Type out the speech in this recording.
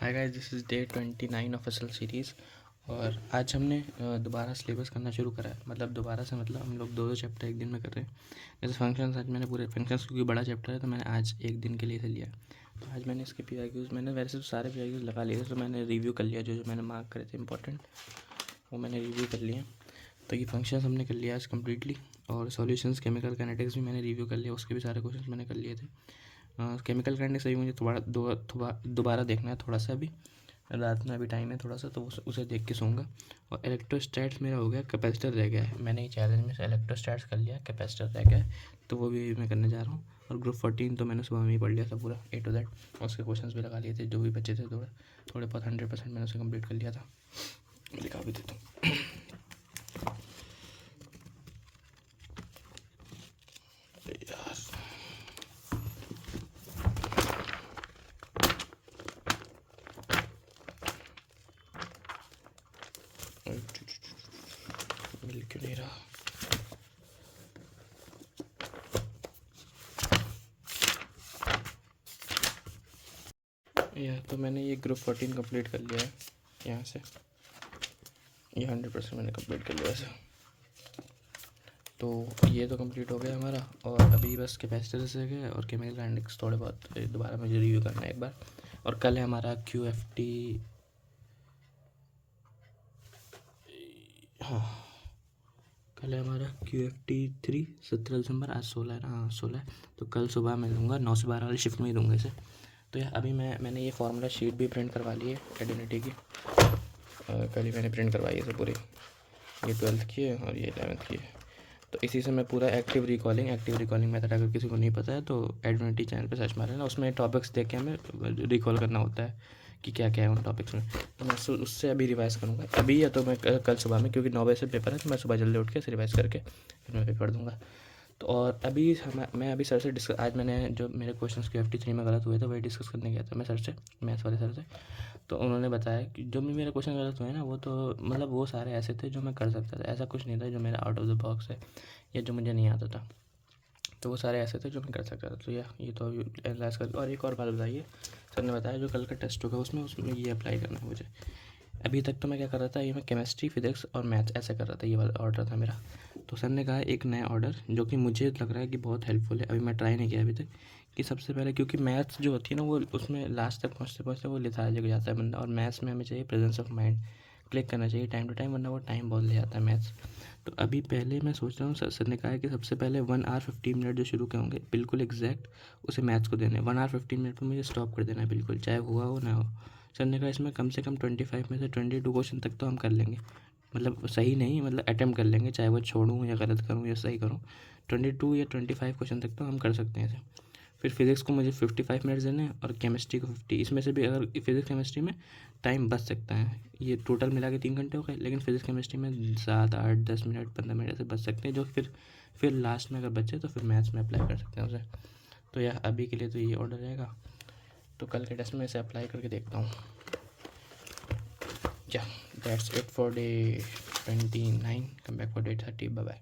Hi guys, this is day 29 of असल series. और आज हमने दोबारा सिलेबस करना शुरू करा है। मतलब दोबारा से मतलब हम लोग दो चैप्टर एक दिन में कर रहे हैं। जैसे फंक्शंस, आज मैंने पूरे फंक्शंस, क्योंकि बड़ा चैप्टर है तो मैंने आज एक दिन के लिए से लिया है। तो आज मैंने इसके पीआईक्यूज़, मैंने वैसे तो सारे पीआईक्यूज़ लगा लिए थे, तो मैंने रिव्यू कर लिया। जो जो मैंने मार्क करे थे इंपॉर्टेंट, वो मैंने रिव्यू कर लिए। तो ये फंक्शंस हमने कर लिया आज कम्प्लीटली। और सॉल्यूशंस, केमिकल काइनेटिक्स भी मैंने रिव्यू कर लिया, उसके भी सारे क्वेश्चन मैंने कर लिए थे। केमिकल काइनेटिक्स अभी मुझे दोबारा देखना है थोड़ा सा। अभी रात में अभी टाइम है थोड़ा सा, तो उसे देख के सोऊंगा। और इलेक्ट्रोस्टैट्स मेरा हो गया, कैपेसिटर रह गया है। मैंने ये चैलेंज में से इलेक्ट्रोस्टैट्स कर लिया, कैपेसिटर रह गया है, तो वो भी मैं करने जा रहा हूँ। और ग्रुप 14 तो मैंने सुबह में ही पढ़ लिया था पूरा A to Z, और उसके क्वेश्चंस भी लगा लिए थे जो भी बच्चे थे। थोड़े बहुत 100% मैंने उसे कंप्लीट कर लिया था। लिखा भी देता हूँ। यार मिल क्यों नहीं रहा। या तो मैंने ये ग्रुप 14 कंप्लीट कर लिया है यहाँ से। ये 100% मैंने कंप्लीट कर लिया वैसे। तो ये तो कंप्लीट हो गया हमारा। और अभी बस कैपेसिटर से गए और केमिकल काइनेटिक्स थोड़े बहुत दोबारा मुझे रिव्यू करना है एक बार। और कल है हमारा QFT। हाँ, कल है हमारा QFT 3, 17 दिसंबर। आज 16 है ना? हाँ 16 है। तो कल सुबह मैं दूँगा 9 से 12 वाली शिफ्ट में ही दूँगा इसे। तो यार अभी मैंने ये फार्मूला शीट भी प्रिंट करवा ली है एडिनिटी की। कल ही मैंने प्रिंट करवाई है पूरी। ये 12th की है और ये 11th की है। तो इसी से मैं पूरा एक्टिव रिकॉलिंग मेथड, अगर किसी को नहीं पता है तो एडिनिटी चैनल पे सर्च मार लेना। उसमें टॉपिक्स देख के हमें रिकॉल करना होता है कि क्या क्या है उन टॉपिक्स में। तो मैं उससे अभी रिवाइज़ करूँगा अभी, या तो मैं कल सुबह में, क्योंकि 9 बजे से पेपर है, तो मैं सुबह जल्दी उठ के इसे रिवाइज़ करके फिर मैं पेपर दूँगा। तो और अभी मैं अभी सर से आज मैंने जो मेरे क्वेश्चंस QFT 3 में गलत हुए थे वही डिस्कस करने गया था मैं सर से, मैथ्स वाले सर से। तो उन्होंने बताया कि जो भी मेरे क्वेश्चन गलत हुए ना, वो तो मतलब वो सारे ऐसे थे जो मैं कर सकता था। ऐसा कुछ नहीं था जो मेरा आउट ऑफ द बॉक्स है या जो मुझे नहीं आता था। तो वो सारे ऐसे थे जो मैं कर सकता था। तो ये तो अभी एनालाइज कर। और एक और बात बताइए, सर ने बताया जो कल का टेस्ट होगा उसमें ये अप्लाई करना है मुझे। अभी तक तो मैं क्या कर रहा था, ये मैं केमिस्ट्री, फिजिक्स और मैथ्स ऐसे कर रहा था, ये वाला ऑर्डर था मेरा। तो सर ने कहा एक नया ऑर्डर जो कि मुझे लग रहा है कि बहुत हेल्पफुल है, अभी मैं ट्राई नहीं किया अभी तक, कि सबसे पहले, क्योंकि मैथ्स जो होती है ना वो उसमें लास्ट तक पहुँचते पहुँचते वो लेथार्जिक हो जाता है बंदा। और मैथ्स में हमें चाहिए प्रेजेंस ऑफ माइंड, क्लिक करना चाहिए टाइम टू टाइम, वरना वो टाइम बहुत ले जाता है मैथ्स। तो अभी पहले मैं सोच रहा हूँ, सर ने कहा है कि सबसे पहले 1 आवर 15 मिनट जो शुरू के होंगे बिल्कुल एग्जैक्ट उसे मैथ्स को देने, 1 आवर 15 मिनट पर मुझे स्टॉप कर देना है बिल्कुल, चाहे हुआ हो ना हो। सर ने कहा इसमें कम से कम 25 में से 22 क्वेश्चन तक तो हम कर लेंगे। मतलब सही नहीं, मतलब अटैम्प्ट कर लेंगे, चाहे वो छोड़ूँ या गलत करूँ या सही करूँ। 22 या 25 क्वेश्चन तक तो हम कर सकते हैं इसे। फिर फिज़िक्स को मुझे 55 मिनट्स देने हैं और केमिस्ट्री को 50। इसमें से भी अगर फिज़िक्स केमिस्ट्री में टाइम बच सकता है, ये टोटल मिला के 3 घंटे हो गए, लेकिन फिज़िक्स केमिस्ट्री में 7, 8, 10 मिनट, 15 मिनट ऐसे बच सकते हैं, जो फिर लास्ट में अगर बचे तो फिर मैथ्स में अप्लाई कर सकते हैं उसे। तो यह अभी के लिए तो ये ऑर्डर रहेगा। तो कल के टेस्ट में इसे अप्लाई करके देखता हूँ। Yeah, that's it for day 29. Come back for day 30. Bye bye.